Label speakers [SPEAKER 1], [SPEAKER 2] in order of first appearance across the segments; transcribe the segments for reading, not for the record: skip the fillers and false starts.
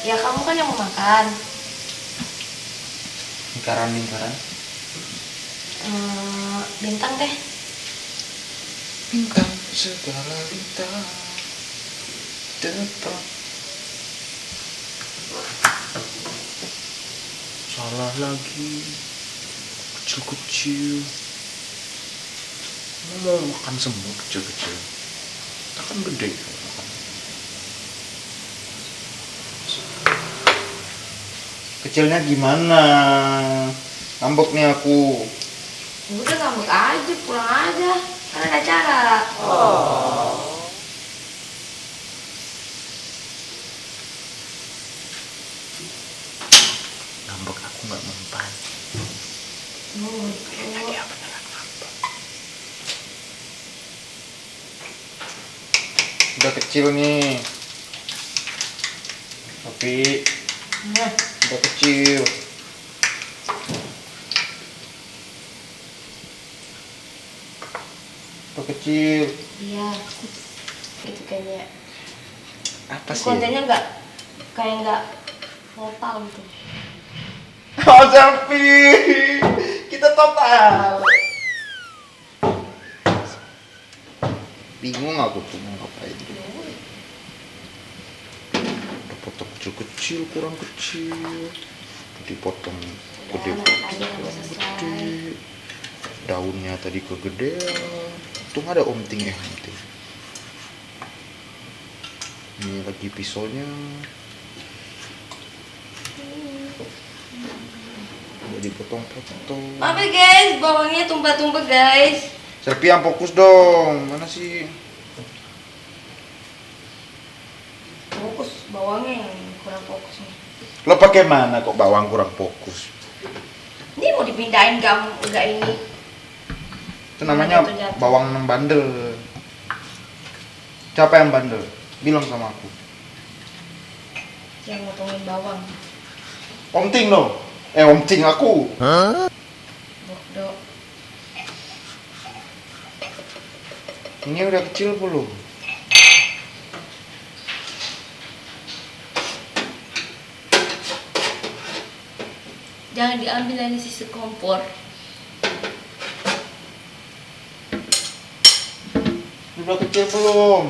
[SPEAKER 1] Ya kamu kan yang mau makan.
[SPEAKER 2] Lingkaran.
[SPEAKER 1] Bintang deh.
[SPEAKER 2] Bintang segala bintang depan. Salah lagi, kecil-kecil. Mau makan semua kecil-kecil. Kita kan gede makan. Kecilnya gimana? Ngambek nih aku.
[SPEAKER 1] Udah ngambek aja, pulang aja. Kan ada acara.
[SPEAKER 2] Ngambek aku nggak mempan. Dia beneran ngambek. Udah kecil nih. Tapi udah kecil. Udah kecil.
[SPEAKER 1] Iya. Itu kayaknya.
[SPEAKER 2] Apa sih?
[SPEAKER 1] Kontennya nggak total gitu.
[SPEAKER 2] Oh, selfie. Kita total. Bingung aku tuh mau ngapain. Udah potong kecil-kecil, kurang kecil. Dipotong gede, kurang gede. Daunnya tadi kegedean. Untung ada omting ya nanti. Ini lagi pisaunya. Udah dipotong-potong.
[SPEAKER 1] Maaf ya guys, bawangnya tumpah-tumpah guys.
[SPEAKER 2] Selfie yang fokus dong. Mana sih?
[SPEAKER 1] Fokus, bawangnya yang kurang fokus nih.
[SPEAKER 2] Lo pakai mana kok bawang kurang fokus?
[SPEAKER 1] Ini mau dipindahin enggak ini.
[SPEAKER 2] Itu namanya
[SPEAKER 1] Jatuh.
[SPEAKER 2] bawang bandel. Siapa yang bandel? Bilang sama aku.
[SPEAKER 1] Yang motongin bawang.
[SPEAKER 2] Omting lo. Omting aku.
[SPEAKER 1] Bodoh.
[SPEAKER 2] Ini udah kecil belum?
[SPEAKER 1] Jangan diambil dari sisi kompor.
[SPEAKER 2] Udah kecil belum?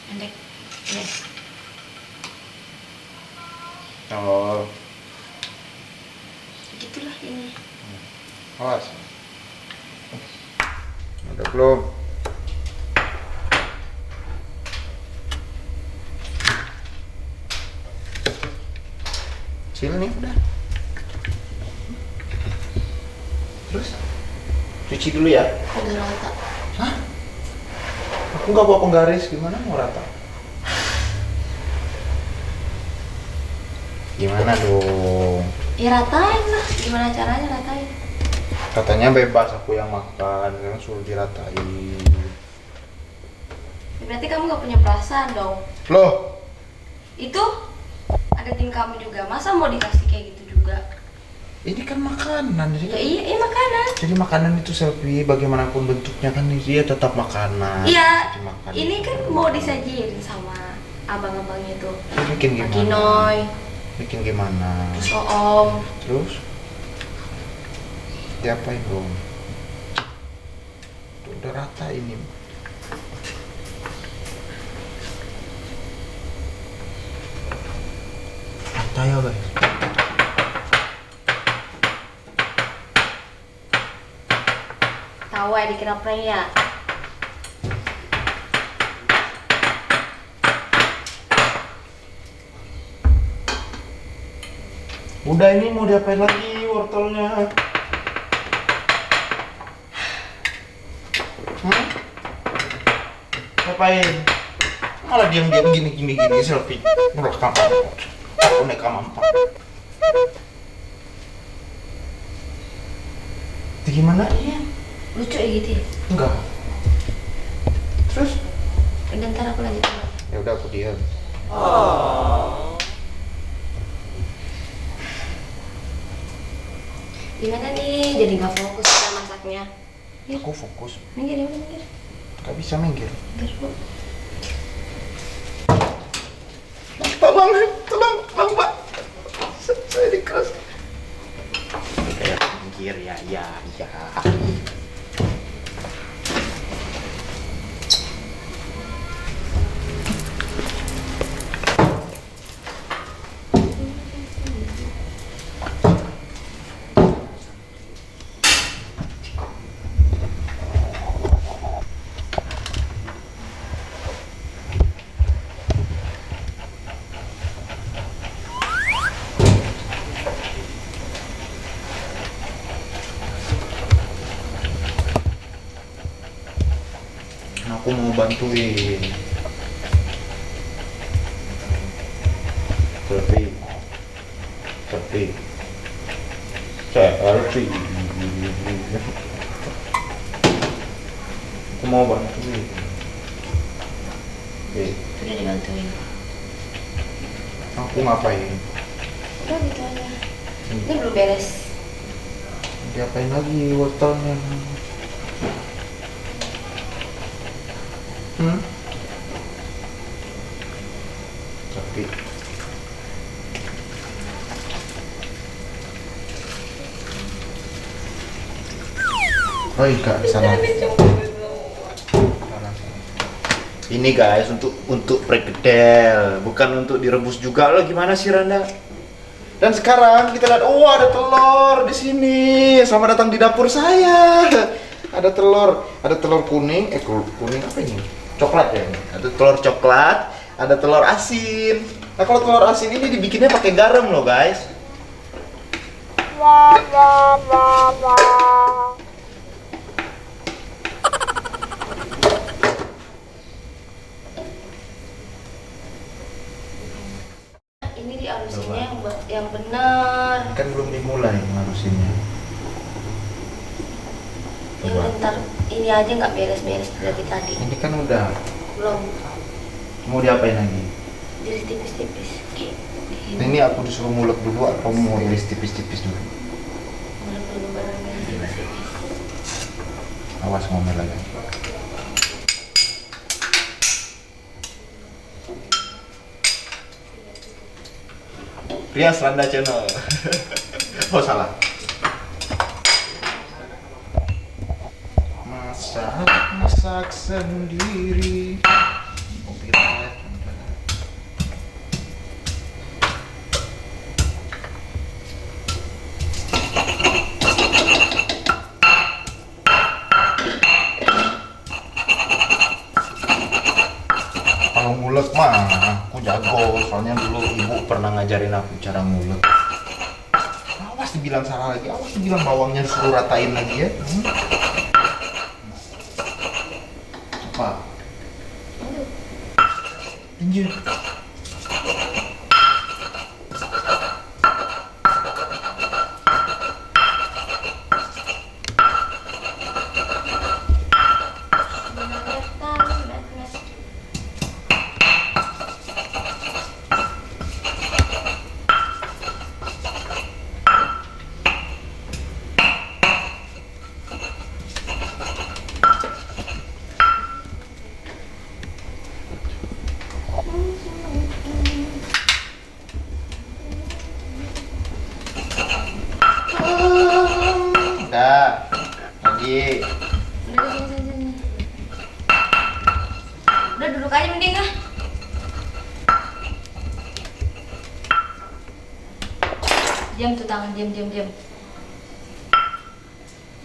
[SPEAKER 1] Pendek. Ya.
[SPEAKER 2] Oh,
[SPEAKER 1] Gitulah ini.
[SPEAKER 2] awas. Udah belum? Kecil nih udah. Terus? Cuci dulu ya.
[SPEAKER 1] Udah rata.
[SPEAKER 2] Hah? Aku nggak bawa penggaris, gimana mau rata? Gimana dong?
[SPEAKER 1] Ya ratain lah. Gimana caranya ratain?
[SPEAKER 2] Katanya bebas aku yang makan, karena suruh diratain.
[SPEAKER 1] Ya, berarti kamu gak punya perasaan dong.
[SPEAKER 2] Loh,
[SPEAKER 1] Itu ada tim kamu juga. Masa mau dikasih kayak gitu juga?
[SPEAKER 2] ini kan makanan, jadi
[SPEAKER 1] Ya iya makanan.
[SPEAKER 2] jadi makanan itu selfie bagaimanapun bentuknya kan dia tetap makanan.
[SPEAKER 1] Iya.
[SPEAKER 2] Dimakan.
[SPEAKER 1] Ini kan mau disajiin sama abang-abangnya itu.
[SPEAKER 2] Bikin gimana?
[SPEAKER 1] Kinoy,
[SPEAKER 2] Bikin gimana?
[SPEAKER 1] terus Om.
[SPEAKER 2] Terus? Diapain dong? Tuh, udah rata ini. Rata ya guys.
[SPEAKER 1] Tahu ya dikira prank ya.
[SPEAKER 2] Udah, ini mau diapain lagi wortelnya? Ngapain? Malah diam-diam gini selfie. Merekam. Aku nekam apa? Itu gimana ya?
[SPEAKER 1] Lucu ya gitu ya.
[SPEAKER 2] Enggak. Terus?
[SPEAKER 1] Udah ntar aku lanjut.
[SPEAKER 2] Ya udah aku diam.
[SPEAKER 1] Gimana nih? Jadi nggak fokus kita masaknya.
[SPEAKER 2] Aku fokus.
[SPEAKER 1] Minggir ya, minggir.
[SPEAKER 2] Gak bisa minggir.
[SPEAKER 1] Minggir bu.
[SPEAKER 2] Bang, tolong Pak. Saya dikeras. Kayak pinggir ya. Aku mau bantuin. Selfie. Aku mau bantuin.
[SPEAKER 1] Udah dibantuin.
[SPEAKER 2] Aku ngapain?
[SPEAKER 1] Udah gitu aja. Ini belum beres.
[SPEAKER 2] Diapain lagi wortelnya? Tapi oh iya sana. Ini guys untuk perkedel, bukan untuk direbus juga. Lo gimana sih Randa? Dan sekarang kita lihat, oh ada telur di sini. Selamat datang di dapur saya. Ada telur kuning, kuning apa ini? Coklat ya ini. Ada telur coklat, ada telur asin. Nah kalau telur asin ini dibikinnya pakai garam loh guys.
[SPEAKER 1] Ini dihalusinnya yang benar.
[SPEAKER 2] Kan belum dimulai ngalusinnya.
[SPEAKER 1] Yang bentar ini aja nggak beres-beres dari tadi.
[SPEAKER 2] Ini kan udah.
[SPEAKER 1] Belum.
[SPEAKER 2] Mau diapain lagi?
[SPEAKER 1] Iris tipis-tipis.
[SPEAKER 2] Ini aku disuruh ngulek dulu atau mau iris tipis-tipis dulu?
[SPEAKER 1] Ngulek dulu baru iris tipis-tipis.
[SPEAKER 2] Awas ngomel lagi. Rias Randa Channel. Oh salah. Masak sendiri. Copyright. Kalau ngulek mah aku jago, soalnya dulu ibu pernah ngajarin aku cara ngulek. Awas dibilang salah lagi, awas dibilang bawangnya disuruh ratain lagi ya. Apa? Anjir. Udah, lagi.
[SPEAKER 1] Sini. Udah duduk aja mending ah. Diam tuh tangan, diam. Ini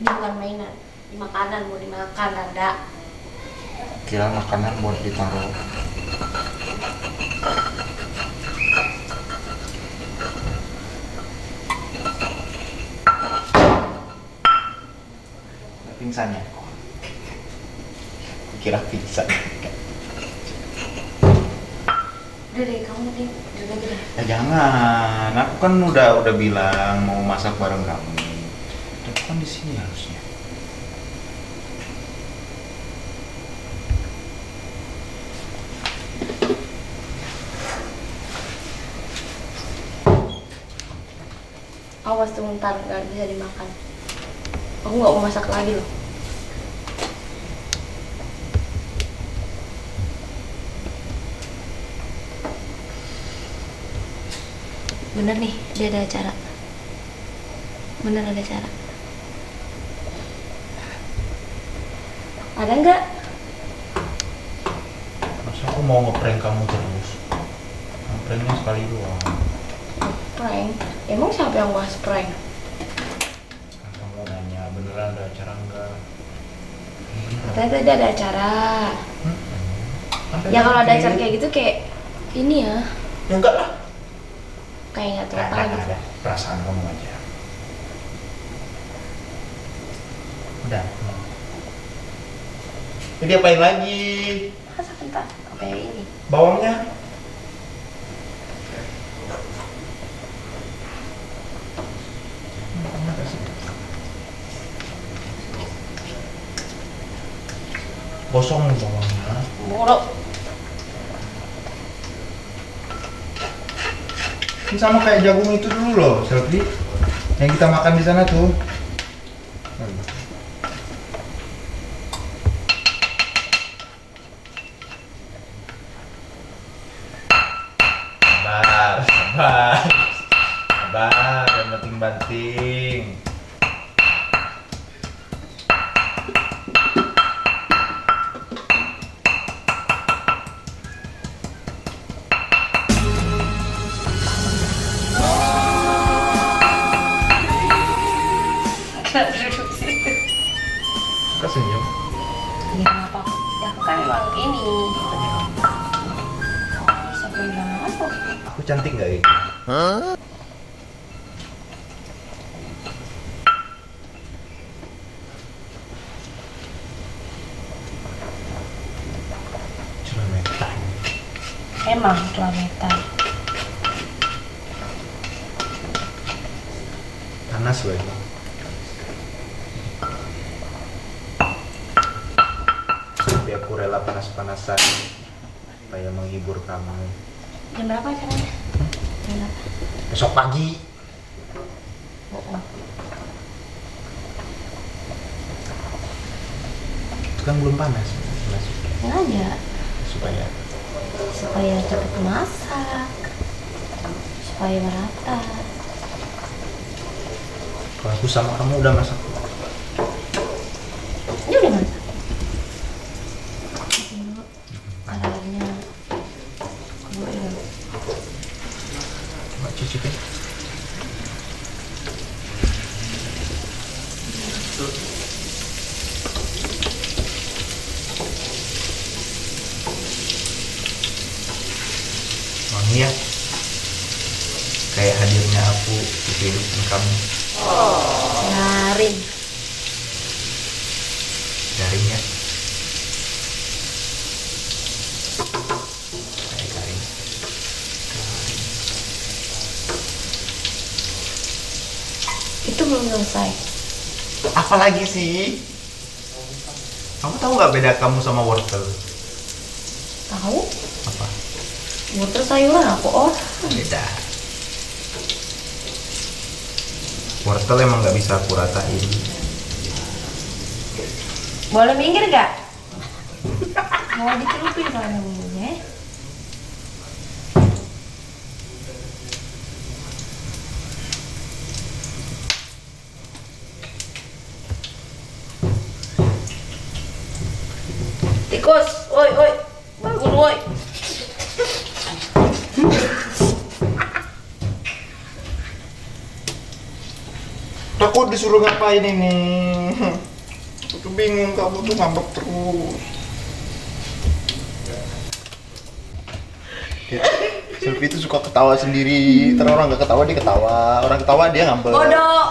[SPEAKER 1] bukan mainan, ini makanan mau dimakan, Randa.
[SPEAKER 2] Kira makanan buat ditaruh. Pingsan ya? Kira pingsan.
[SPEAKER 1] Udah deh, kamu mending duduk aja deh.
[SPEAKER 2] Ya jangan, aku kan udah bilang mau masak bareng kamu. Aku kan di sini harusnya.
[SPEAKER 1] Awas tuh ntar nggak bisa dimakan. Aku nggak mau masak lagi loh. Bener nih, dia ada acara. Bener ada acara. Ada nggak?
[SPEAKER 2] Masa aku mau ngeprank kamu terus? Ngepranknya sekali doang.
[SPEAKER 1] Prank? Emang siapa yang bahas prank?
[SPEAKER 2] Kan kamu nanya beneran ada acara enggak?
[SPEAKER 1] Katanya tadi ada acara.
[SPEAKER 2] Sampai
[SPEAKER 1] Ya kalau ada
[SPEAKER 2] nanti.
[SPEAKER 1] acara kayak gitu kayak ini ya,
[SPEAKER 2] Ya enggak lah.
[SPEAKER 1] kayak nggak tahu apa gitu.
[SPEAKER 2] Ada perasaan kamu aja. Udah. Jadi apain lagi?
[SPEAKER 1] Masa kentang? Apa yang ini?
[SPEAKER 2] Bawangnya? Gosong bawangnya.
[SPEAKER 1] Borok.
[SPEAKER 2] Ini sama kayak jagung itu dulu loh, Selfie. Yang kita makan di sana tuh. Sabar, sabar. Sabar, yang banting-banting. Kok senyum?
[SPEAKER 1] Ya apa? Ya aku kan emang ini. Siapa yang bilang aku?
[SPEAKER 2] Aku cantik nggak gitu? Ceremetan.
[SPEAKER 1] Emang kelametan.
[SPEAKER 2] Panas loh ini. Tapi aku rela panas-panasan supaya menghibur kamu.
[SPEAKER 1] Jam berapa acaranya? Jam berapa?
[SPEAKER 2] Besok pagi.
[SPEAKER 1] Bohong.
[SPEAKER 2] Itu kan belum panas. Masuk
[SPEAKER 1] Sengaja
[SPEAKER 2] supaya
[SPEAKER 1] supaya cepet masak, supaya merata.
[SPEAKER 2] kalau aku sama kamu udah masak.
[SPEAKER 1] Ini udah masak. Dulu alarmnya keluar.
[SPEAKER 2] Coba cicipin. Wangi ya, kayak hadirnya aku di kehidupan kamu.
[SPEAKER 1] Garing.
[SPEAKER 2] Garing ya, kayak garing.
[SPEAKER 1] Itu belum selesai.
[SPEAKER 2] Apa lagi sih? Kamu tahu nggak beda kamu sama wortel?
[SPEAKER 1] Tahu?
[SPEAKER 2] Apa?
[SPEAKER 1] Wortel sayuran aku. Oh,
[SPEAKER 2] Beda. Wortel emang nggak bisa aku ratain.
[SPEAKER 1] boleh minggir gak? Mau dicelupin soalnya bumbunya. Tikus, woi, woi, bangun, woi.
[SPEAKER 2] Takut disuruh ngapain ini? Aku tuh bingung, kamu tuh ngambek terus. Ya, Selfie itu suka ketawa sendiri. Terus orang nggak ketawa dia ketawa, orang ketawa dia ngambek.
[SPEAKER 1] Bodoh.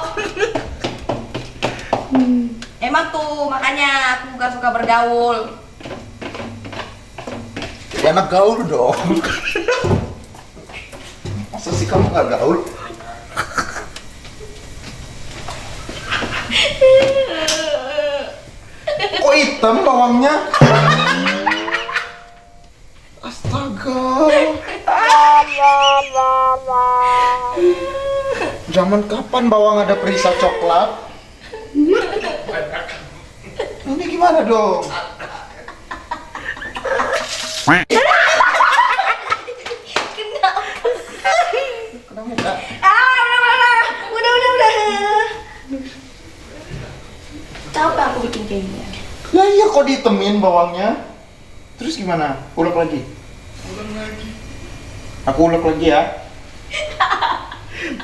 [SPEAKER 1] Emang tuh makanya aku gak suka bergaul.
[SPEAKER 2] Ya anak gaul dong. Masa sih kamu nggak gaul? Kok hitam bawangnya? Astaga. Zaman kapan bawang ada perisa coklat? Ini gimana dong? Kenapa muka? iya kok ditemin bawangnya. Terus gimana? Ulek lagi. Aku ulek lagi ya.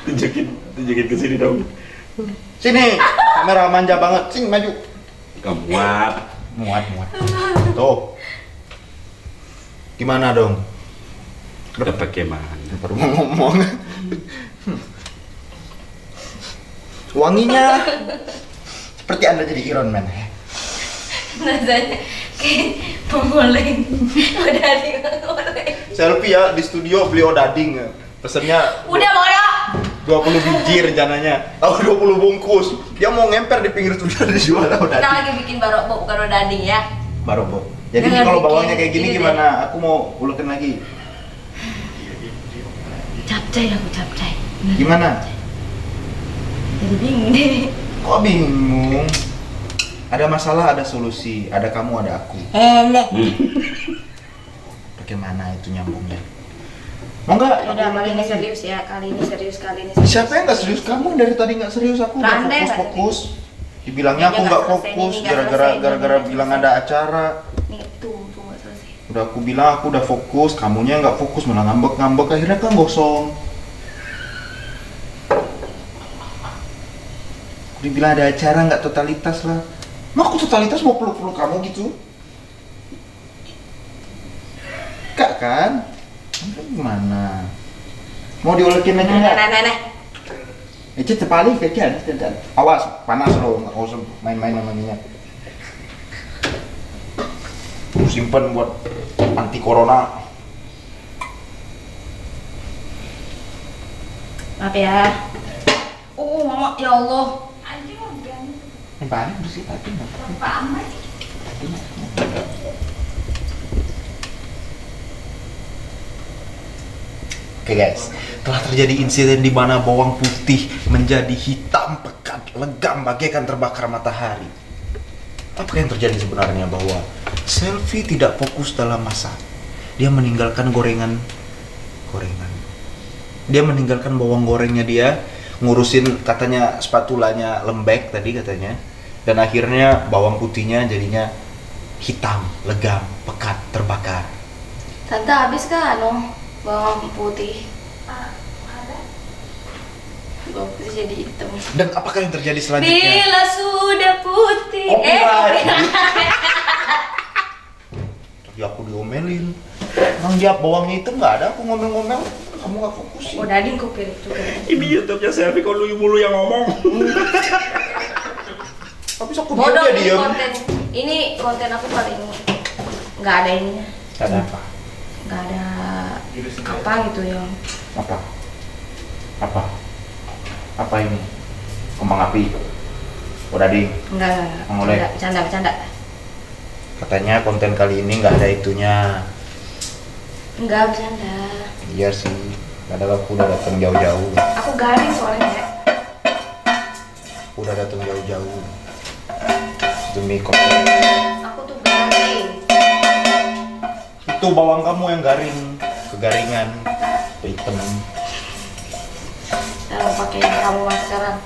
[SPEAKER 3] Tunjukin ke sini dong.
[SPEAKER 2] Sini, kamera manja banget. Sini maju.
[SPEAKER 3] Kamu muat.
[SPEAKER 2] Muat. Tuh. Gimana dong?
[SPEAKER 3] Udah pakai mana?
[SPEAKER 2] Baru mau ngomong. Wanginya seperti Anda jadi Iron Man ya.
[SPEAKER 1] Rasanya kayak pengoleng. Udah ngoleng.
[SPEAKER 2] Selfie ya di studio beli odading. Pesennya
[SPEAKER 1] Udah bodoh.
[SPEAKER 2] 20 biji rencananya. Tahu 20 bungkus. Dia mau ngemper di pinggir studio dijual
[SPEAKER 1] Kita
[SPEAKER 2] odading.
[SPEAKER 1] lagi bikin barokbo bukan odading ya.
[SPEAKER 2] Baru, Bu. Jadi
[SPEAKER 1] Jangan
[SPEAKER 2] kalau
[SPEAKER 1] bikin
[SPEAKER 2] bawangnya kayak gini
[SPEAKER 1] ini deh.
[SPEAKER 2] gimana? Aku mau ulekin lagi.
[SPEAKER 1] Capcay aku capcay.
[SPEAKER 2] Gimana?
[SPEAKER 1] Jadi bingung deh.
[SPEAKER 2] Kok bingung? Ada masalah, ada solusi. Ada kamu, ada aku. Bagaimana itu nyambungnya? Mau nggak?
[SPEAKER 1] Udah
[SPEAKER 2] Aku
[SPEAKER 1] kali
[SPEAKER 2] ulekin
[SPEAKER 1] ini
[SPEAKER 2] lagi.
[SPEAKER 1] serius ya, kali ini serius, kali ini serius.
[SPEAKER 2] Siapa yang nggak serius? Kamu dari tadi nggak serius, aku udah
[SPEAKER 1] Randa nggak
[SPEAKER 2] fokus. Dibilangnya aku
[SPEAKER 1] Ini
[SPEAKER 2] nggak
[SPEAKER 1] nggak selesai,
[SPEAKER 2] fokus
[SPEAKER 1] ini nggak
[SPEAKER 2] gara-gara
[SPEAKER 1] selesai,
[SPEAKER 2] gara-gara
[SPEAKER 1] ini
[SPEAKER 2] bilang
[SPEAKER 1] nggak
[SPEAKER 2] ada acara.
[SPEAKER 1] Nih tuh nggak selesai.
[SPEAKER 2] Udah aku bilang aku udah fokus, kamunya nggak fokus malah ngambek-ngambek akhirnya kan gosong. Aku dibilang ada acara nggak totalitas lah. Mau aku totalitas mau peluk-peluk kamu gitu? Enggak kan? Ini gimana? Mau diolekin lagi nggak?
[SPEAKER 1] Nah.
[SPEAKER 2] Itu terpaling kecil, awas panas loh, nggak usah main-main namanya. Aku simpen buat anti corona.
[SPEAKER 1] Maaf ya. Mama, ya Allah.
[SPEAKER 2] Ini balik bersih tadi nggak? Oke guys, telah terjadi insiden di mana bawang putih menjadi hitam pekat, legam bagaikan terbakar matahari. Apa yang terjadi sebenarnya bahwa Selfie tidak fokus dalam masak. Dia meninggalkan gorengan. Dia meninggalkan bawang gorengnya dia, ngurusin katanya spatulanya lembek tadi katanya. Dan akhirnya bawang putihnya jadinya hitam, legam, pekat, terbakar.
[SPEAKER 1] Tante habis kan bawang putih. Bawang putih jadi hitam.
[SPEAKER 2] Dan apakah yang terjadi selanjutnya?
[SPEAKER 1] Bila sudah putih.
[SPEAKER 2] Copyright. Tadi aku diomelin. Emang dia bawangnya hitam nggak ada, aku ngomel-ngomel. Kamu nggak fokus sih.
[SPEAKER 1] Odading kupir juga.
[SPEAKER 3] Ini YouTube-nya Selfie kok lu mulu yang ngomong.
[SPEAKER 2] Habis aku
[SPEAKER 1] Bodoh
[SPEAKER 2] dia
[SPEAKER 1] ini
[SPEAKER 2] diam.
[SPEAKER 1] konten aku kali ini. Nggak ada ininya.
[SPEAKER 2] Ada apa?
[SPEAKER 1] Nggak ada apa gitu yang
[SPEAKER 2] Apa? Apa ini? Kembang api. Odading.
[SPEAKER 1] enggak.
[SPEAKER 2] Mulai.
[SPEAKER 1] Bercanda.
[SPEAKER 2] Katanya konten kali ini nggak ada itunya.
[SPEAKER 1] Enggak bercanda.
[SPEAKER 2] Iya sih. Padahal aku udah datang jauh-jauh.
[SPEAKER 1] Aku garing soalnya ya.
[SPEAKER 2] Udah datang jauh-jauh. Demi konten.
[SPEAKER 1] Aku tuh garing.
[SPEAKER 2] Itu bawang kamu yang garing, kegaringan, hitam.
[SPEAKER 1] Saya mau pakai kamu mas sekarang.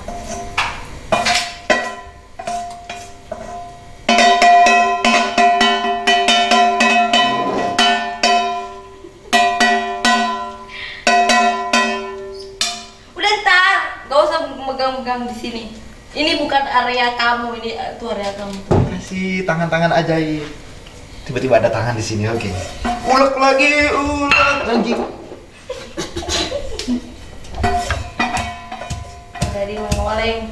[SPEAKER 1] Udah ntar, gak usah megang-megang di sini. Ini bukan area kamu, ini itu area kamu.
[SPEAKER 2] Kasih tangan-tangan ajaib. Tiba-tiba ada tangan di sini, oke. Ulek lagi.
[SPEAKER 1] Jadi mengoleng.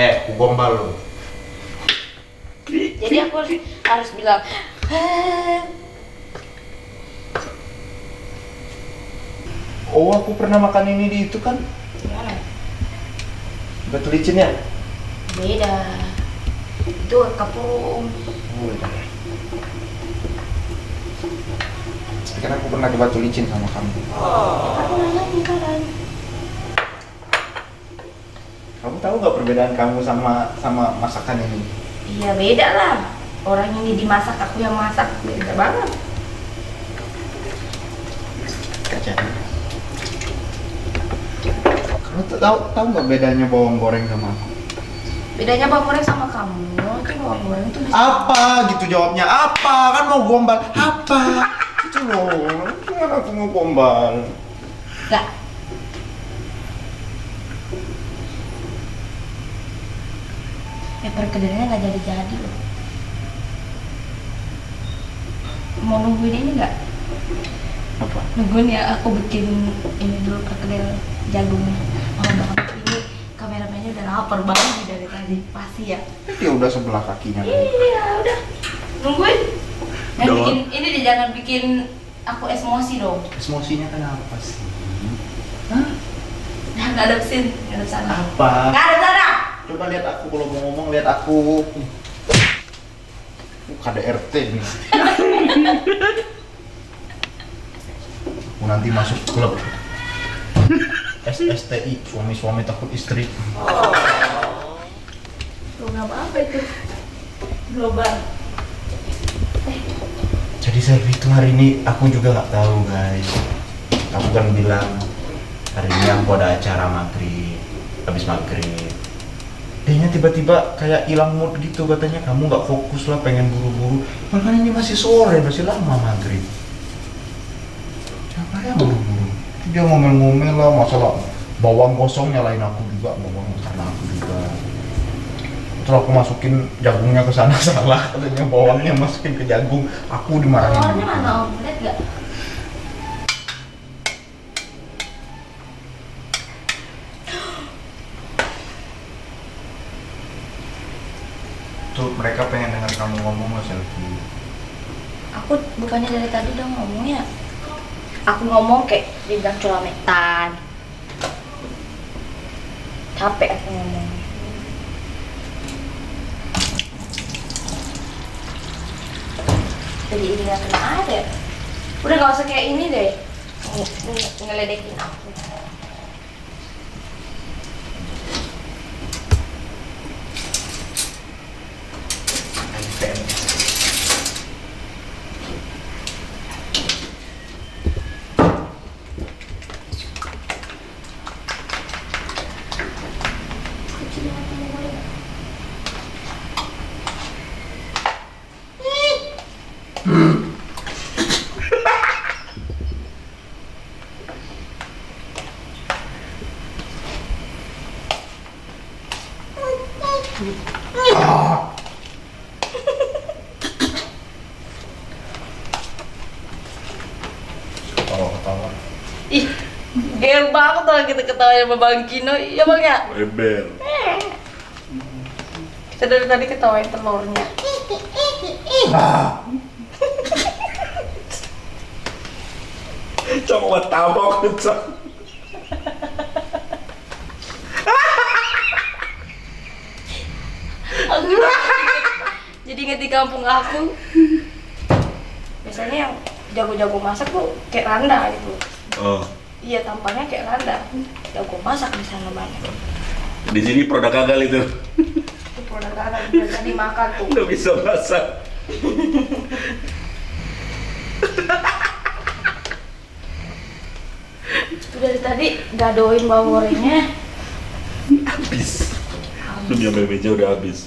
[SPEAKER 2] Aku gombal lo.
[SPEAKER 1] Jadi aku harus bilang
[SPEAKER 2] Oh, aku pernah makan ini di itu kan?
[SPEAKER 1] gimana?
[SPEAKER 2] Batu licin ya?
[SPEAKER 1] Beda. Itu kapurung.
[SPEAKER 2] Oh, iya. Kan aku pernah ke Batu Licin sama kamu.
[SPEAKER 1] Aku nanya sekarang.
[SPEAKER 2] Kamu tahu nggak perbedaan kamu sama masakan ini?
[SPEAKER 1] Iya beda lah. Orang ini dimasak, aku yang masak, beda banget.
[SPEAKER 2] Kaca. Kamu tahu nggak bedanya bawang goreng sama aku?
[SPEAKER 1] Bedanya bawang goreng sama kamu, itu bawang goreng itu bisa.
[SPEAKER 2] Apa gitu jawabnya? Apa? Kan mau gombal. Apa? Itu loh. Gimana aku mau gombal?
[SPEAKER 1] Enggak. Perkedelnya nggak jadi loh. Mau nungguin ini nggak?
[SPEAKER 2] Apa?
[SPEAKER 1] Nungguin ya, aku bikin ini dulu perkedel jagung. Oh banget ini kameramennya udah lapar banget nih dari tadi, pasti ya.
[SPEAKER 2] Dia udah sebelah kakinya.
[SPEAKER 1] Iya udah, nungguin.
[SPEAKER 3] Udah.
[SPEAKER 1] Bikin ini deh, jangan bikin aku emosi dong.
[SPEAKER 2] Emosinya kenapa sih? Hah?
[SPEAKER 1] Nah, nggak ada mesin, nggak ada sana.
[SPEAKER 2] Apa?
[SPEAKER 1] Nggak ada sana.
[SPEAKER 2] Coba lihat aku kalau mau ngomong, lihat aku. KDRT nih. Aku nanti masuk klub SSTI, suami-suami takut istri.
[SPEAKER 1] Program apa itu? Global.
[SPEAKER 2] Jadi selfie itu hari ini aku juga nggak tahu guys. Aku kan bilang hari ini aku ada acara maghrib, habis maghrib. Dia tiba-tiba kayak hilang mood gitu, katanya kamu nggak fokus lah, pengen buru-buru. Makanya ini masih sore, masih lama maghrib. Siapa yang buru-buru? Dia ngomel-ngomel lah masalah bawang gosong, nyalain aku juga, bawang karena aku juga. Terus aku masukin jagungnya ke sana salah, katanya bawangnya masukin ke jagung, aku dimarahin.
[SPEAKER 1] Telurnya mana om? Lihat nggak?
[SPEAKER 2] Tuh mereka pengen dengar kamu ngomong lah selfie.
[SPEAKER 1] Aku bukannya dari tadi udah ngomongnya. Aku ngomong kayak dibilang celametan. Capek aku ngomong. Jadi ini nggak kena ada. Udah nggak usah kayak ini deh. Ngeledekin aku.
[SPEAKER 2] Ketawa-ketawa.
[SPEAKER 1] Ih, gel banget kalau kita ketawa sama Bang Kino, iya bang ya?
[SPEAKER 3] Rebel.
[SPEAKER 1] Kita dari tadi ketawain telurnya.
[SPEAKER 3] Coba tabok cok.
[SPEAKER 1] Jadi inget di kampung aku, biasanya yang jago-jago masak tuh kayak Randa gitu.
[SPEAKER 3] Oh.
[SPEAKER 1] Iya, tampangnya kayak Randa. Jago masak di sana banyak.
[SPEAKER 3] Di sini produk gagal itu.
[SPEAKER 1] Itu produk Randa biasa dimakan tuh.
[SPEAKER 3] Nggak bisa masak.
[SPEAKER 1] Itu dari tadi gadoin bawang gorengnya.
[SPEAKER 3] Habis. Dunia meja udah habis.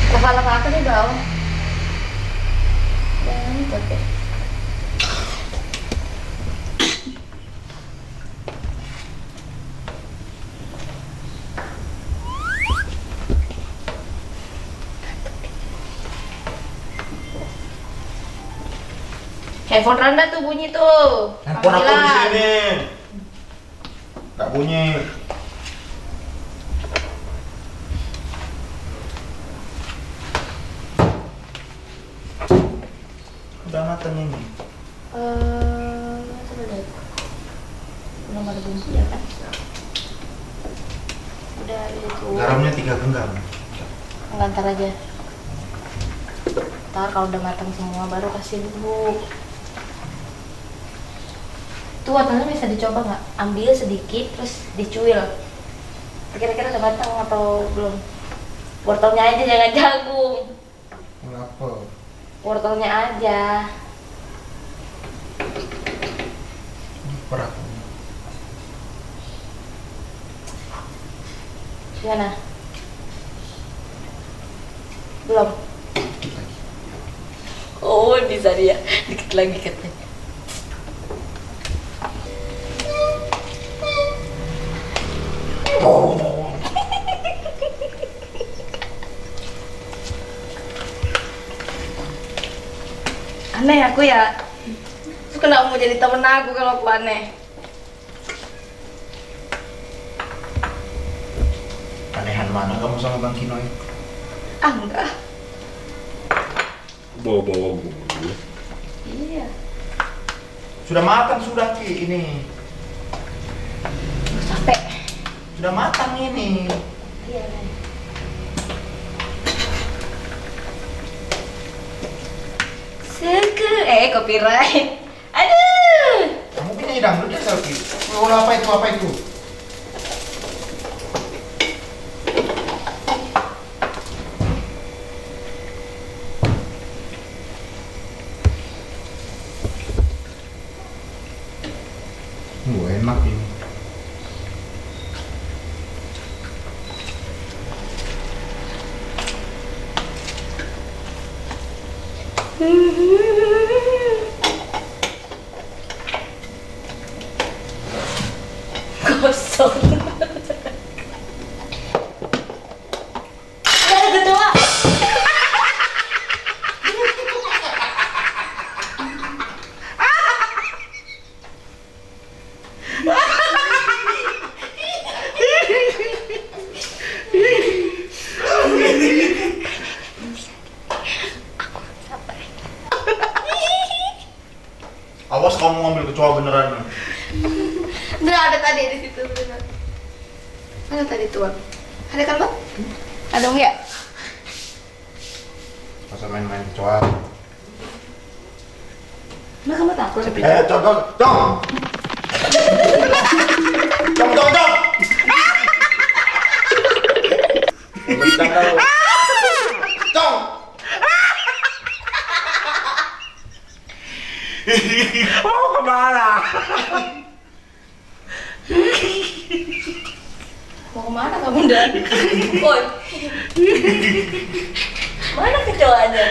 [SPEAKER 1] Kepala aku nih bawang. Dan oke. Handphone Randa tuh bunyi tuh.
[SPEAKER 2] Handphone aku di
[SPEAKER 1] Panggilan.
[SPEAKER 2] sini. Nggak bunyi. Udah matang ini.
[SPEAKER 1] Coba lihat. Belum ada bunyi ya kan? Udah itu.
[SPEAKER 2] Garamnya 3 genggam.
[SPEAKER 1] Ngantar aja. Ntar kalau udah matang semua baru kasih bubuk. Tuh wortelnya bisa dicoba nggak? Ambil sedikit terus dicuil. Kira-kira udah matang atau belum? Wortelnya aja jangan jagung.
[SPEAKER 2] Kenapa?
[SPEAKER 1] Wortelnya aja.
[SPEAKER 2] Perah.
[SPEAKER 1] Gimana? Belum? Oh bisa dia. Dikit lagi katanya. Aneh aku ya. Terus kenapa mau jadi temen aku kalau aku aneh?
[SPEAKER 2] Anehan mana kamu sama Bang Kinoy?
[SPEAKER 1] Ah enggak.
[SPEAKER 3] Bawa-bawa gue.
[SPEAKER 1] Iya.
[SPEAKER 2] Sudah matang sudah Ki ini.
[SPEAKER 1] Capek.
[SPEAKER 2] Sudah matang ini.
[SPEAKER 1] Iya. Nen. Copyright. Aduh.
[SPEAKER 2] Kamu penyanyi dangdut ya Selfie? Oh, apa itu? Apa itu? Enak ini.
[SPEAKER 1] Kosong. Ada kedua.
[SPEAKER 2] Awas kamu ngambil kecoa beneran.
[SPEAKER 1] Bener ada tadi di situ bener. Mana tadi tuan? Ada kan bang? Ada enggak?
[SPEAKER 2] Masa main-main kecoa.
[SPEAKER 1] Nah kamu takut?
[SPEAKER 2] Cong, cong, cong. Cong, cong, cong. Bercanda lu. Cong.
[SPEAKER 3] Mau kemana?
[SPEAKER 1] Mau kemana kamu dan? Woi. Mana kecoanya?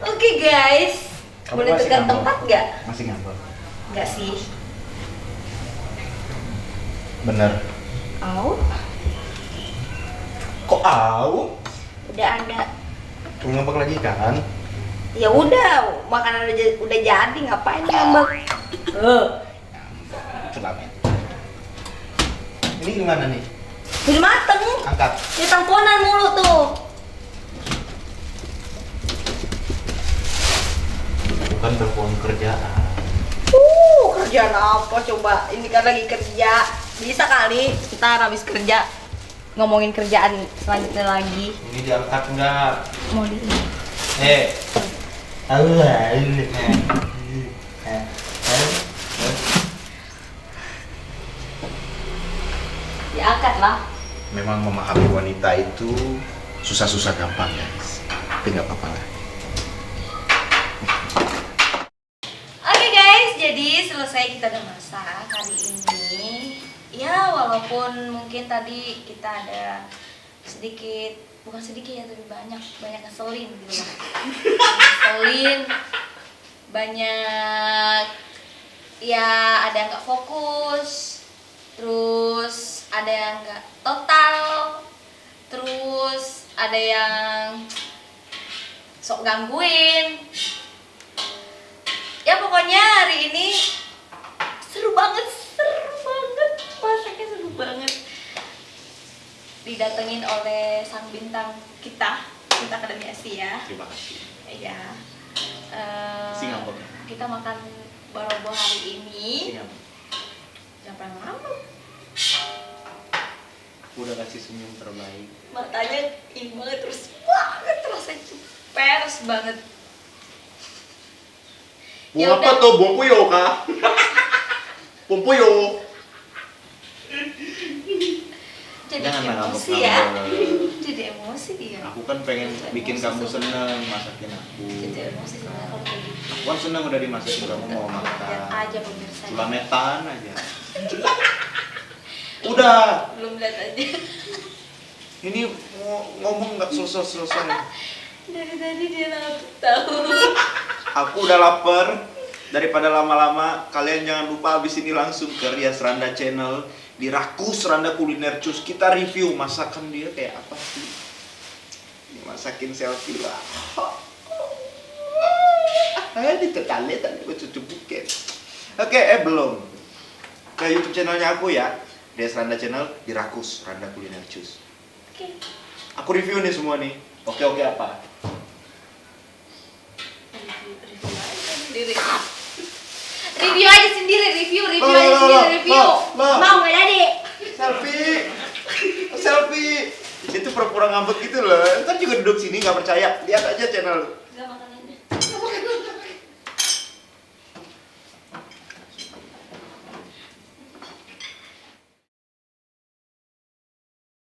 [SPEAKER 1] Oke guys,
[SPEAKER 2] Kamu
[SPEAKER 1] boleh
[SPEAKER 2] masih
[SPEAKER 1] tukar
[SPEAKER 2] ngambek?
[SPEAKER 1] tempat nggak?
[SPEAKER 2] Masih ngambek.
[SPEAKER 1] Nggak sih.
[SPEAKER 2] Bener.
[SPEAKER 1] Au,
[SPEAKER 2] Kok au?
[SPEAKER 1] udah ada.
[SPEAKER 2] Kamu ngambek lagi kan?
[SPEAKER 1] Ya udah, makanan udah jadi, ngapain ngambek?
[SPEAKER 2] Kenapa? Ini gimana nih?
[SPEAKER 1] Udah mateng.
[SPEAKER 2] Angkat.
[SPEAKER 1] Dia teleponan mulu tuh.
[SPEAKER 2] Bukan telepon kerjaan.
[SPEAKER 1] Kerjaan apa coba? Ini kan lagi kerja. Bisa kali ntar habis kerja ngomongin kerjaan selanjutnya lagi.
[SPEAKER 2] Ini diangkat enggak?
[SPEAKER 1] Mau di diangkat lah.
[SPEAKER 2] memang memahami wanita itu susah-susah gampang guys. Tapi nggak apa-apa lah.
[SPEAKER 1] Oke guys, jadi selesai kita udah masak hari ini. Ya walaupun mungkin tadi kita ada sedikit, bukan sedikit ya, tapi banyak ngeselin gitu lah. Ngeselin, banyak ya, ada yang nggak fokus, terus ada yang nggak total, terus ada yang sok gangguin. Ya pokoknya hari ini seru banget, masaknya seru banget. Didatengin oleh sang bintang kita Akademi Asia.
[SPEAKER 2] Terima kasih.
[SPEAKER 1] Ya.
[SPEAKER 2] Singapura.
[SPEAKER 1] Kita makan barobo hari ini. Jangan pernah ngambek.
[SPEAKER 2] Udah kasih senyum terbaik.
[SPEAKER 1] Matanya ini banget, terus banget, rasanya pers banget.
[SPEAKER 2] Buang apa tuh? Buang puyo kah? Buang puyo.
[SPEAKER 1] Jadi
[SPEAKER 2] Jangan
[SPEAKER 1] emosi ya. Jadi emosi dia.
[SPEAKER 2] Aku kan pengen bikin kamu seneng masakin aku.
[SPEAKER 1] Jadi emosi sebenarnya kalau kayak gitu.
[SPEAKER 2] Aku kan seneng udah dimasakin kamu mau
[SPEAKER 1] Lihat
[SPEAKER 2] makan.
[SPEAKER 1] aja pemirsa.
[SPEAKER 2] Sulametan aja. Udah.
[SPEAKER 1] Belum lihat aja.
[SPEAKER 2] Ini mau ngomong nggak selesai.
[SPEAKER 1] Dari tadi dia tahu.
[SPEAKER 2] Aku udah lapar. Daripada lama-lama, kalian jangan lupa habis ini langsung ke Rias Randa Channel di Rakus Randa Kuliner Cus. Kita review masakan dia kayak apa sih. Dimasakin selfie lah. Ini tetale tadi gue cucu buket. Oke, belum. Ke YouTube channelnya aku ya, Rias Randa Channel di Rakus Randa Kuliner Cus.
[SPEAKER 1] Oke.
[SPEAKER 2] Aku review nih semua nih. Oke apa?
[SPEAKER 1] Review aja sendiri, review aja sendiri. Mau nggak jadi?
[SPEAKER 2] Selfie. Itu pura-pura ngambek gitu loh. Ntar juga duduk sini nggak percaya. Lihat aja channel.
[SPEAKER 1] Nggak makan aja.